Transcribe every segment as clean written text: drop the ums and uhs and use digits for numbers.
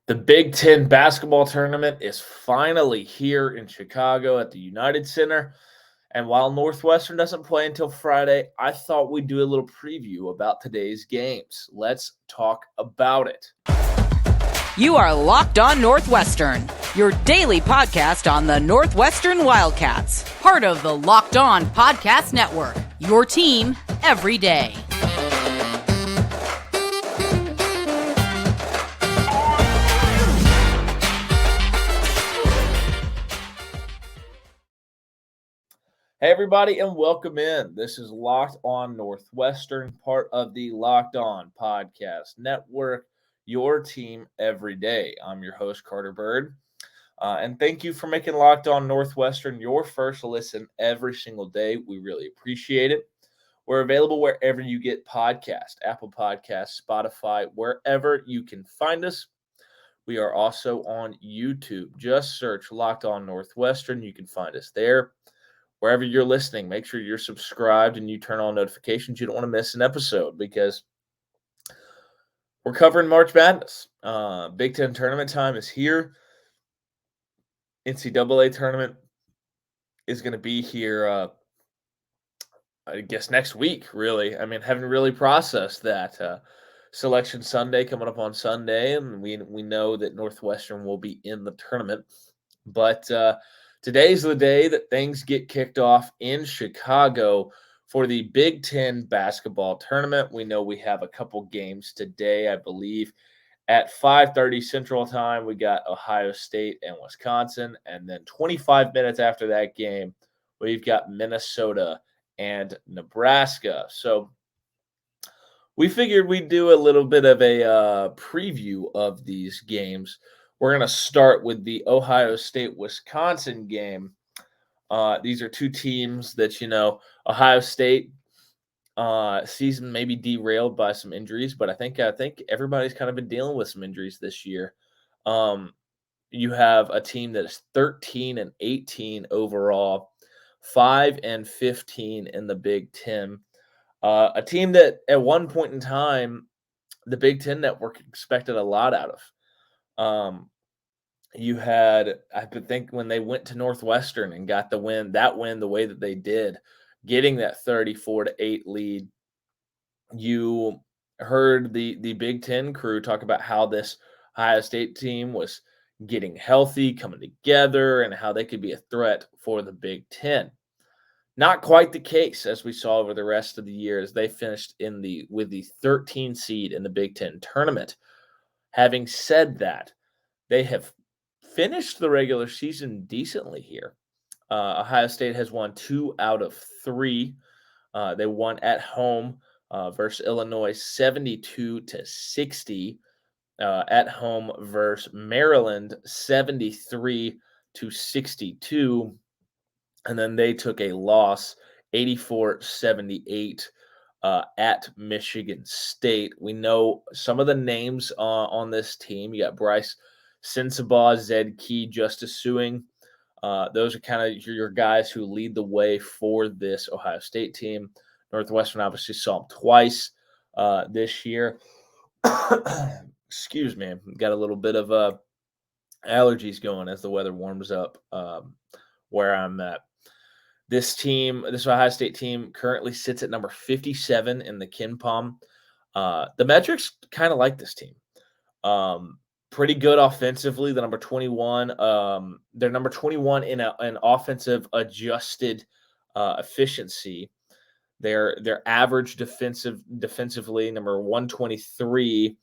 The Big Ten basketball tournament is finally here in Chicago at the United Center. And while Northwestern doesn't play until Friday, I thought we'd do a little preview about today's games. Let's talk about it. You are Locked On Northwestern, your daily podcast on the Northwestern Wildcats, part of the Locked On Podcast Network, your team every day. Hey, everybody, and welcome in. This is Locked On Northwestern, part of the Locked On Podcast Network, your team every day. I'm your host, Carter Bird, and thank you for making Locked On Northwestern your first listen every single day. We really appreciate it. We're available wherever you get podcasts, Apple Podcasts, Spotify, wherever you can find us. We are also on YouTube. Just search Locked On Northwestern. You can find us there. Wherever you're listening, make sure you're subscribed and you turn on notifications. You don't want to miss an episode because we're covering March Madness. Big Ten tournament time is here. NCAA tournament is going to be here, I guess, next week, really. I mean, haven't really processed that. Selection Sunday coming up on Sunday, and we know that Northwestern will be in the tournament. But today's the day that things get kicked off in Chicago for the Big Ten basketball tournament. We know we have a couple games today, I believe. At 5:30 Central Time, we got Ohio State and Wisconsin. And then 25 minutes after that game, we've got Minnesota and Nebraska. So we figured we'd do a little bit of a preview of these games. We're going to start with the Ohio State-Wisconsin game. These are two teams that, Ohio State season may be derailed by some injuries, but I think everybody's kind of been dealing with some injuries this year. You have a team that is 13-18 overall, 5-15 in the Big Ten. A team that at one point in time, the Big Ten Network expected a lot out of. You had, I think, when they went to Northwestern and got the win the way that they did, getting that 34-8 lead. You heard the Big Ten crew talk about how this Ohio State team was getting healthy, coming together, and how they could be a threat for the Big Ten. Not quite the case, as we saw over the rest of the year, as they finished with the 13 seed in the Big Ten tournament. Having said that, they have finished the regular season decently here. Ohio State has won 2 out of 3. They won at home versus Illinois 72-60. At home versus Maryland 73-62. And then they took a loss 84-78 at Michigan State. We know some of the names on this team. You got Bryce Sensabaugh, Zed Key, Justice Suing. Those are kind of your guys who lead the way for this Ohio State team. Northwestern obviously saw them twice this year. Excuse me. Got a little bit of allergies going as the weather warms up where I'm at. This Ohio State team, currently sits at number 57 in the KenPom. The metrics kind of like this team. Pretty good offensively. The number 21. They're number 21 in an offensive adjusted efficiency. Their average defensively, number 123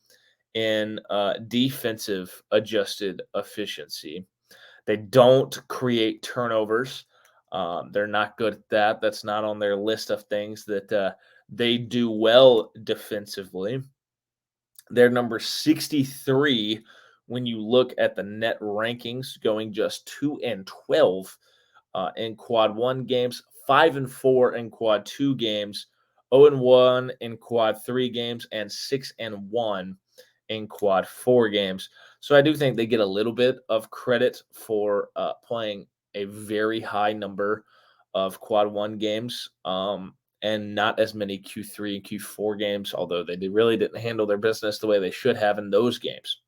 in defensive adjusted efficiency. They don't create turnovers. They're not good at that. That's not on their list of things that they do well defensively. They're number 63 when you look at the net rankings, going just 2-12 in quad 1 games, 5-4 in quad 2 games, 0-1 in quad 3 games, and 6-1 in quad 4 games. So I do think they get a little bit of credit for playing a very high number of quad 1 games and not as many Q3 and Q4 games, although they really didn't handle their business the way they should have in those games.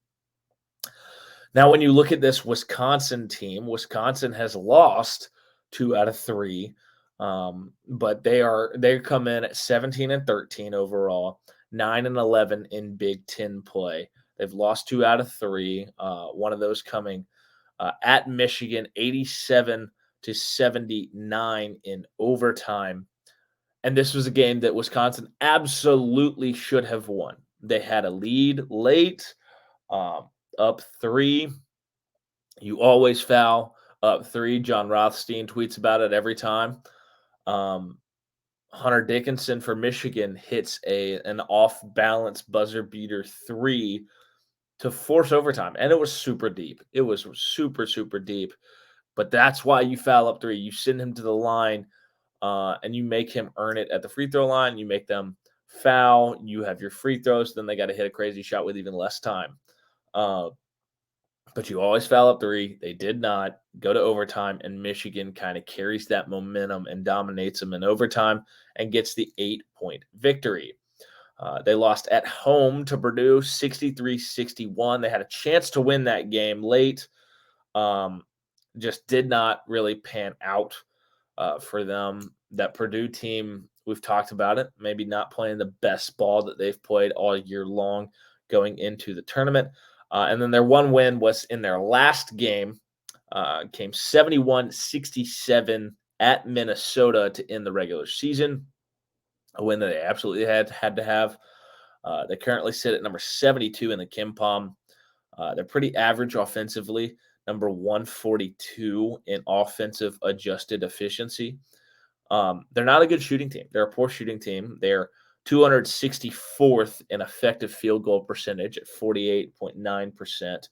Now, when you look at this Wisconsin team, Wisconsin has lost 2 out of 3, but they come in at 17-13 overall, 9-11 in Big Ten play. They've lost 2 out of 3. One of those coming at Michigan, 87-79 in overtime. And this was a game that Wisconsin absolutely should have won. They had a lead late, up 3. You always foul up 3. John Rothstein tweets about it every time. Hunter Dickinson for Michigan hits an off-balance buzzer beater 3 to force overtime, and it was super deep. It was super, super deep. But that's why you foul up 3. You send him to the line, and you make him earn it at the free throw line. You make them foul. You have your free throws. Then they got to hit a crazy shot with even less time. But you always foul up 3. They did not go to overtime, and Michigan kind of carries that momentum and dominates them in overtime and gets the 8-point victory. They lost at home to Purdue 63-61. They had a chance to win that game late. Just did not really pan out for them. That Purdue team, we've talked about it, maybe not playing the best ball that they've played all year long going into the tournament. And then their one win was in their last game, came 71-67 at Minnesota to end the regular season, a win that they absolutely had to have. They currently sit at number 72 in the KenPom. They're pretty average offensively, number 142 in offensive adjusted efficiency. They're not a good shooting team. They're a poor shooting team. They're 264th in effective field goal percentage at 48.9%.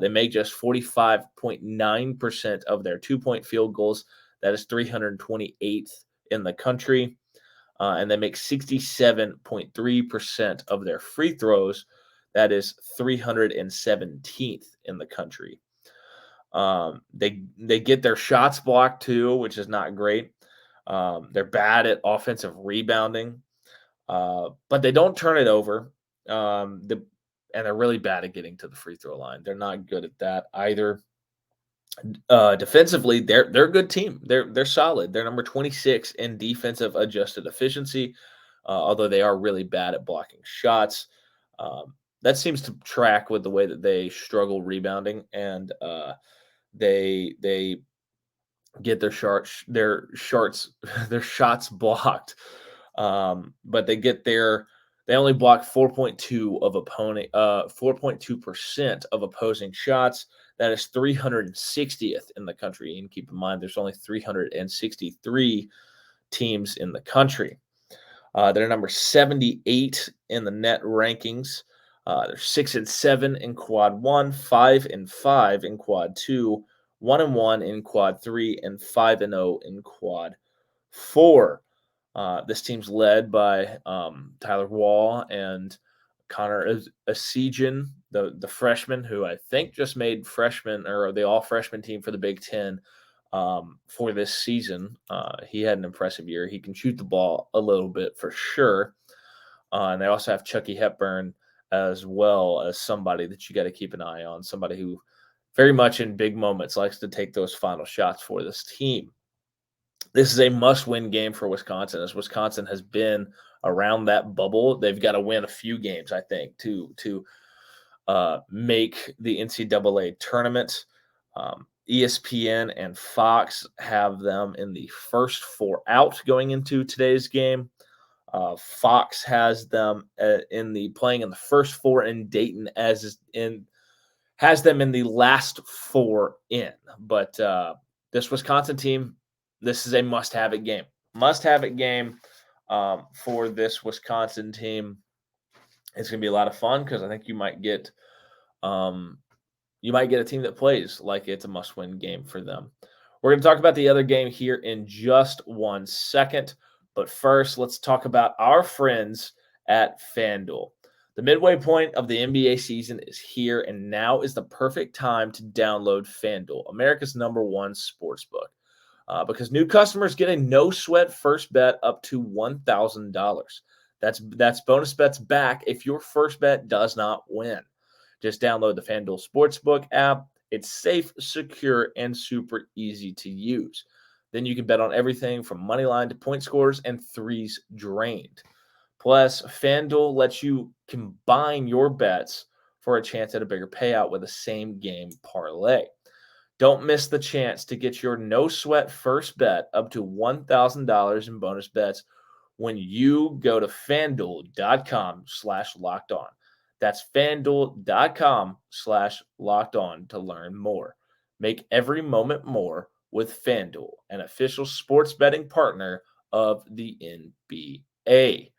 They make just 45.9% of their 2-point field goals. That is 328th in the country. And they make 67.3% of their free throws. That is 317th in the country. They get their shots blocked too, which is not great. They're bad at offensive rebounding, but they don't turn it over. And they're really bad at getting to the free throw line. They're not good at that either. Defensively, they're a good team. They're solid. They're number 26 in defensive adjusted efficiency, although they are really bad at blocking shots. That seems to track with the way that they struggle rebounding, and they get their shots blocked. But they only block 4.2% of opposing shots. That is 360th in the country. And keep in mind, there's only 363 teams in the country. They're number 78 in the net rankings. They're 6-7 in quad 1, 5-5 in quad 2, 1-1 in quad 3, and 5-0 in quad 4. This team's led by Tyler Wall and Connor Esigian, the freshman who I think just made freshman or the all-freshman team for the Big Ten for this season. He had an impressive year. He can shoot the ball a little bit for sure. And they also have Chucky Hepburn as well as somebody that you got to keep an eye on, somebody who very much in big moments likes to take those final shots for this team. This is a must-win game for Wisconsin, as Wisconsin has been around that bubble. They've got to win a few games, I think, to make the NCAA tournament. ESPN and Fox have them in the first 4 out going into today's game. Fox has them playing in the first 4 in Dayton, has them in the last 4 in. But this Wisconsin team, this is a must-have-it game. Must-have-it game for this Wisconsin team. It's going to be a lot of fun because I think you might get a team that plays like it's a must-win game for them. We're going to talk about the other game here in just 1 second. But first, let's talk about our friends at FanDuel. The midway point of the NBA season is here, and now is the perfect time to download FanDuel, America's #1 sportsbook. Because new customers get a no-sweat first bet up to $1,000. That's bonus bets back if your first bet does not win. Just download the FanDuel Sportsbook app. It's safe, secure, and super easy to use. Then you can bet on everything from money line to point scores and threes drained. Plus, FanDuel lets you combine your bets for a chance at a bigger payout with a same game parlay. Don't miss the chance to get your no sweat first bet up to $1,000 in bonus bets when you go to fanduel.com/locked on. That's fanduel.com/locked on to learn more. Make every moment more with FanDuel, an official sports betting partner of the NBA.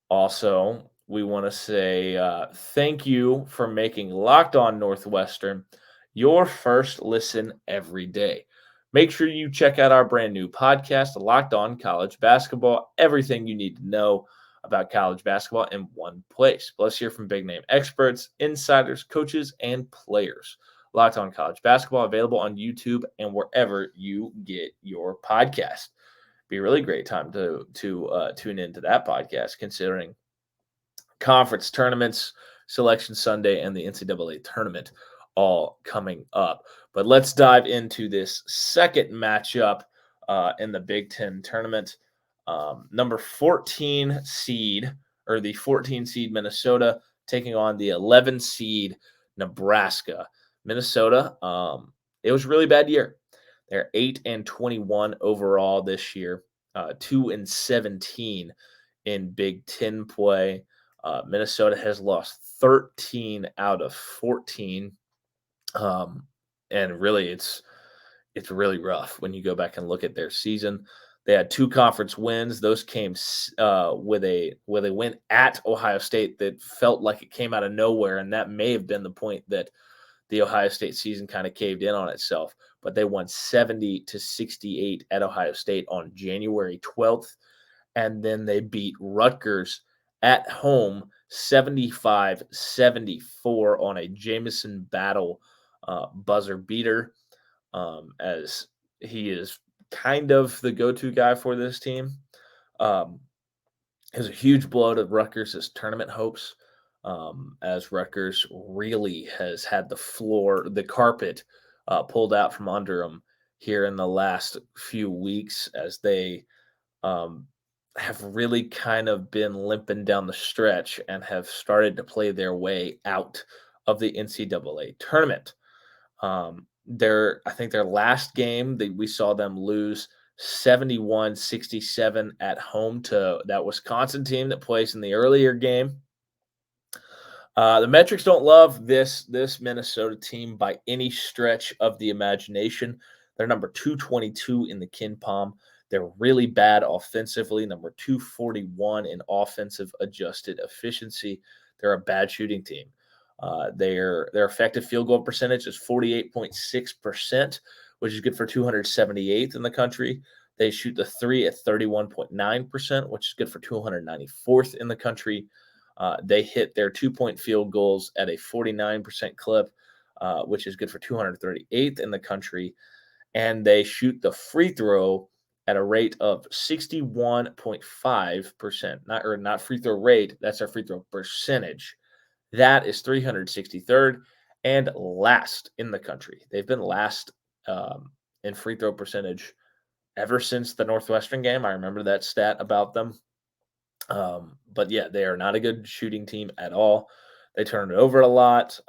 Also, we want to say thank you for making Locked On Northwestern your first listen every day. Make sure you check out our brand new podcast, Locked On College Basketball. Everything you need to know about college basketball in one place. Let's hear from big name experts, insiders, coaches, and players. Locked On College Basketball, available on YouTube and wherever you get your podcast. Be a really great time to tune into that podcast, considering conference tournaments, Selection Sunday, and the NCAA tournament all coming up. But let's dive into this second matchup in the Big Ten tournament. Number 14 seed, or the 14 seed Minnesota, taking on the 11 seed Nebraska. Minnesota, it was a really bad year. They're 8-21 overall this year, 2-17 in Big Ten play. Minnesota has lost 13 out of 14. And really, it's really rough when you go back and look at their season. They had 2 conference wins. Those came with a win at Ohio State that felt like it came out of nowhere, and that may have been the point that the Ohio State season kind of caved in on itself. But they won 70-68 at Ohio State on January 12th, and then they beat Rutgers at home 75-74 on a Jamison Battle buzzer beater, as he is kind of the go-to guy for this team. It was a huge blow to Rutgers' tournament hopes, as Rutgers really has had the carpet pulled out from under them here in the last few weeks, as they have really kind of been limping down the stretch and have started to play their way out of the NCAA tournament. I think their last game, we saw them lose 71-67 at home to that Wisconsin team that plays in the earlier game. The metrics don't love this Minnesota team by any stretch of the imagination. They're number 222 in the KenPom. They're really bad offensively, number 241 in offensive adjusted efficiency. They're a bad shooting team. Their effective field goal percentage is 48.6%, which is good for 278th in the country. They shoot the three at 31.9%, which is good for 294th in the country. They hit their 2-point field goals at a 49% clip, which is good for 238th in the country. And they shoot the free throw at a rate of 61.5%. Not free throw rate, that's our free throw percentage. That is 363rd and last in the country. They've been last in free throw percentage ever since the Northwestern game. I remember that stat about them. But yeah, they are not a good shooting team at all. They turn it over a lot.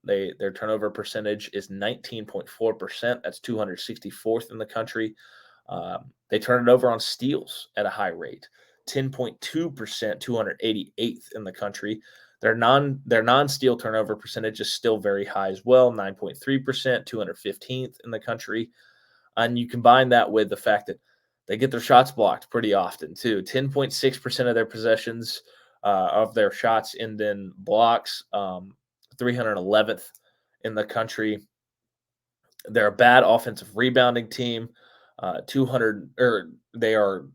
Their turnover percentage is 19.4%. That's 264th in the country. They turn it over on steals at a high rate, 10.2%, 288th in the country. Their non-steal turnover percentage is still very high as well, 9.3%, 215th in the country. And you combine that with the fact that they get their shots blocked pretty often too. 10.6% of their possessions of their shots end in blocks, 311th in the country. They're a bad offensive rebounding team. They are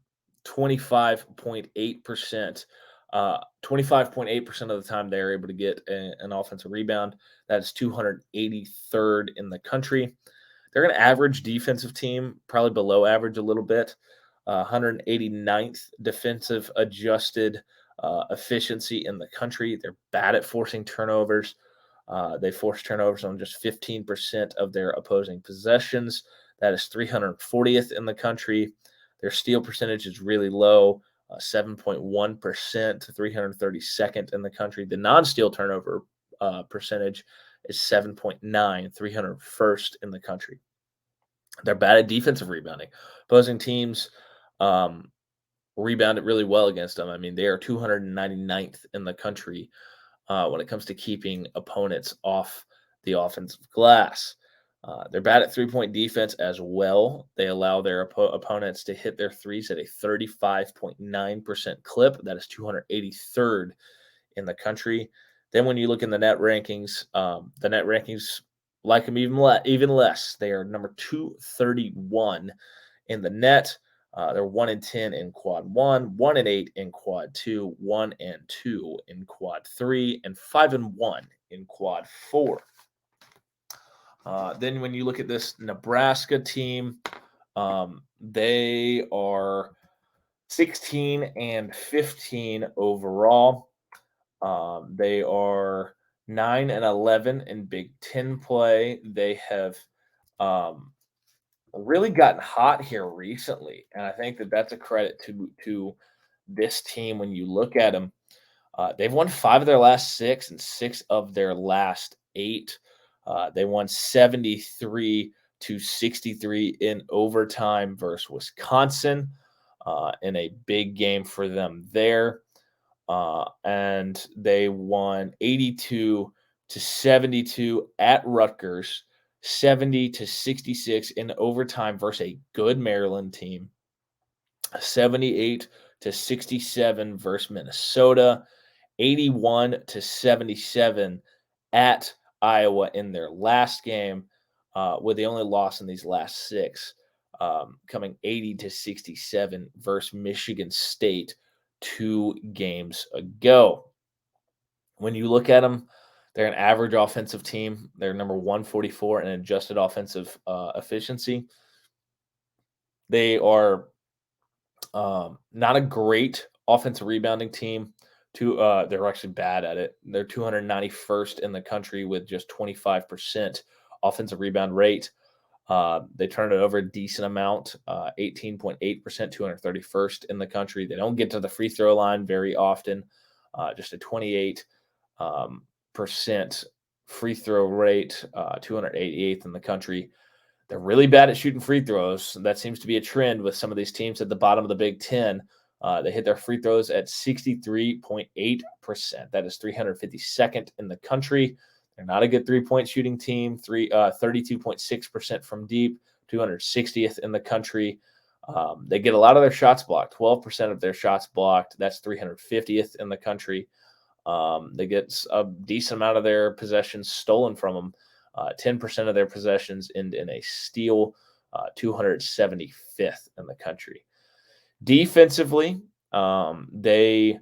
25.8%. 25.8% of the time they are able to get an offensive rebound. That's 283rd in the country. They're an average defensive team, probably below average a little bit. 189th defensive adjusted efficiency in the country. They're bad at forcing turnovers. They force turnovers on just 15% of their opposing possessions. That is 340th in the country. Their steal percentage is really low, 7.1% to 332nd in the country. The non-steal turnover percentage is 7.9, 301st in the country. They're bad at defensive rebounding. Opposing teams rebounded really well against them. I mean, they are 299th in the country when it comes to keeping opponents off the offensive glass. They're bad at three-point defense as well. They allow their opponents to hit their threes at a 35.9% clip. That is 283rd in the country. Then when you look in the net rankings like them even less. They are number 231 in the net. They're 1-10 in quad 1, 1-8 in quad 2, 1-2 in quad 3, and 5-1 in quad 4. Then when you look at this Nebraska team, they are 16-15 overall. They are 9-11 in Big Ten play. They have really gotten hot here recently, and I think that that's a credit to this team. When you look at them, they've won 5 of their last 6 and 6 of their last 8. They won 73-63 in overtime versus Wisconsin in a big game for them there. And they won 82-72 at Rutgers, 70-66 in overtime versus a good Maryland team, 78-67 versus Minnesota, 81-77 at Iowa in their last game, with the only loss in these last 6, coming 80-67 versus Michigan State 2 games ago. When you look at them, they're an average offensive team. They're number 144 in adjusted offensive efficiency. They are not a great offensive rebounding team. They're actually bad at it. They're 291st in the country with just 25% offensive rebound rate. They turn it over a decent amount, 18.8%, 231st in the country. They don't get to the free throw line very often, just a 28% free throw rate, 288th in the country. They're really bad at shooting free throws. That seems to be a trend with some of these teams at the bottom of the Big Ten. They hit their free throws at 63.8%. That is 352nd in the country. They're not a good three-point shooting team. 32.6% from deep, 260th in the country. They get a lot of their shots blocked, 12% of their shots blocked. That's 350th in the country. They get a decent amount of their possessions stolen from them. 10% of their possessions end in a steal, 275th in the country. Defensively, they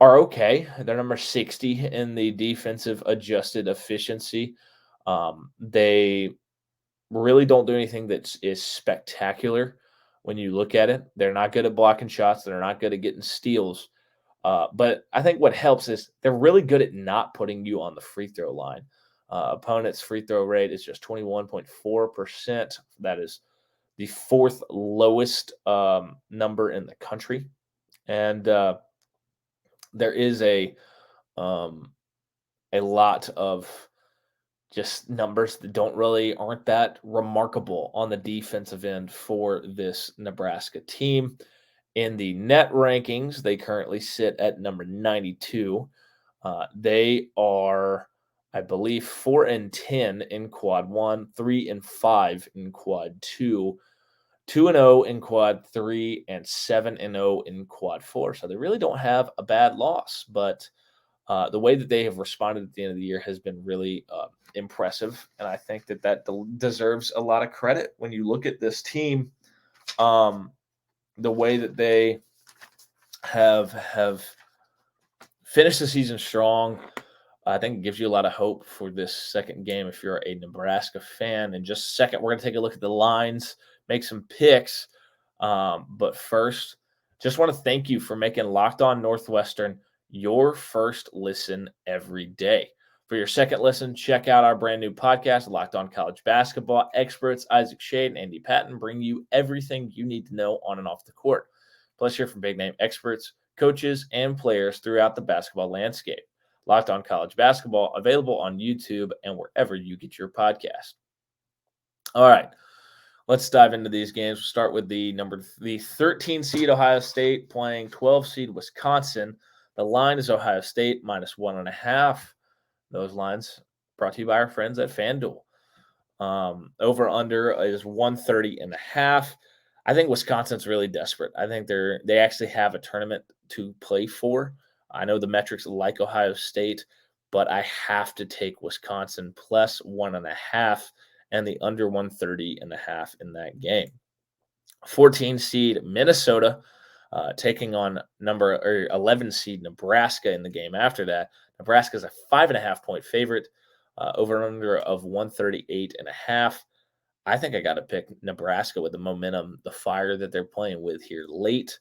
are okay. They're number 60 in the defensive adjusted efficiency. They really don't do anything that is spectacular when you look at it. They're not good at blocking shots. They're not good at getting steals. But I think what helps is they're really good at not putting you on the free throw line. Opponent's free throw rate is just 21.4%. That is the 4th lowest number in the country. And there is a lot of just numbers that aren't that remarkable on the defensive end for this Nebraska team. In the net rankings, they currently sit at number 92. They are, I believe, 4-10 in quad 1, 3-5 in quad 2, 2-0 in quad 3, and 7-0 in quad 4. So they really don't have a bad loss, but the way that they have responded at the end of the year has been really impressive, and I think that deserves a lot of credit when you look at this team. The way that they have finished the season strong, I think it gives you a lot of hope for this second game if you're a Nebraska fan. In just a second, we're going to take a look at the lines, make some picks. But first, just want to thank you for making Locked On Northwestern your first listen every day. For your second listen, check out our brand new podcast, Locked On College Basketball. Experts Isaac Shade and Andy Patton bring you everything you need to know on and off the court. Plus, hear from big-name experts, coaches, and players throughout the basketball landscape. Locked On College Basketball, available on YouTube and wherever you get your podcast. All right, let's dive into these games. We'll start with the 13 seed Ohio State playing 12 seed Wisconsin. The line is Ohio State minus 1.5. Those lines brought to you by our friends at FanDuel. Over under is 130.5. I think Wisconsin's really desperate. I think they actually have a tournament to play for. I know the metrics like Ohio State, but I have to take Wisconsin plus 1.5 and the under 130.5 in that game. 14 seed Minnesota taking on number 11 seed Nebraska in the game after that. Nebraska is a 5.5 point favorite, over under of 138.5. I think I got to pick Nebraska with the momentum, the fire that they're playing with here late.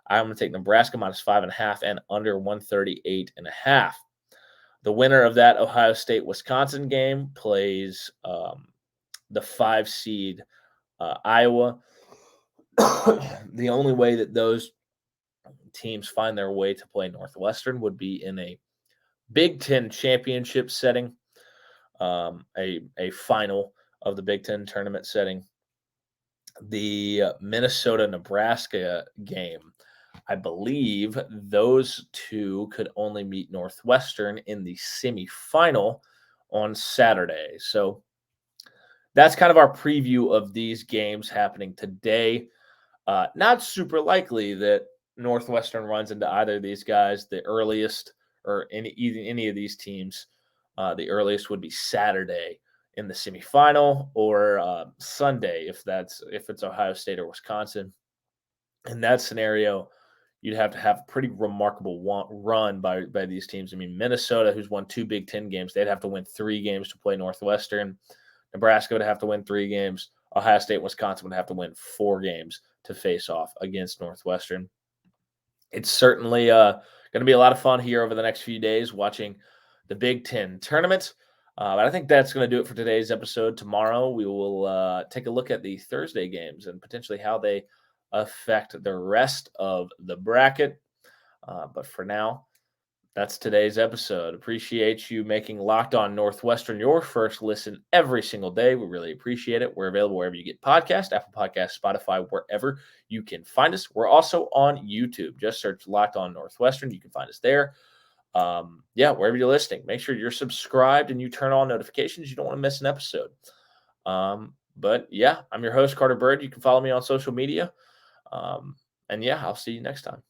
I'm going to take Nebraska minus 5.5 and under 138.5. The winner of that Ohio State-Wisconsin game plays the 5 seed Iowa. The only way that those teams find their way to play Northwestern would be in a Big Ten championship setting, a final of the Big Ten tournament setting. The Minnesota-Nebraska game, I believe those two could only meet Northwestern in the semifinal on Saturday. So that's kind of our preview of these games happening today. Not super likely that Northwestern runs into either of these guys. The earliest, or any of these teams, the earliest would be Saturday in the semifinal, or Sunday if it's Ohio State or Wisconsin. In that scenario, you'd have to have a pretty remarkable run by these teams. I mean, Minnesota, who's won 2 Big Ten games, they'd have to win 3 games to play Northwestern. Nebraska would have to win 3 games. Ohio State and Wisconsin would have to win 4 games to face off against Northwestern. It's certainly going to be a lot of fun here over the next few days watching the Big Ten tournament. But I think that's going to do it for today's episode. Tomorrow, we will take a look at the Thursday games and potentially how they affect the rest of the bracket. But for now, that's today's episode. Appreciate you making Locked On Northwestern your first listen every single day. We really appreciate it. We're available wherever you get podcasts, Apple Podcasts, Spotify, wherever you can find us. We're also on YouTube. Just search Locked On Northwestern. You can find us there. Wherever you're listening, make sure you're subscribed and you turn on notifications. You don't want to miss an episode. I'm your host, Carter Bird. You can follow me on social media. I'll see you next time.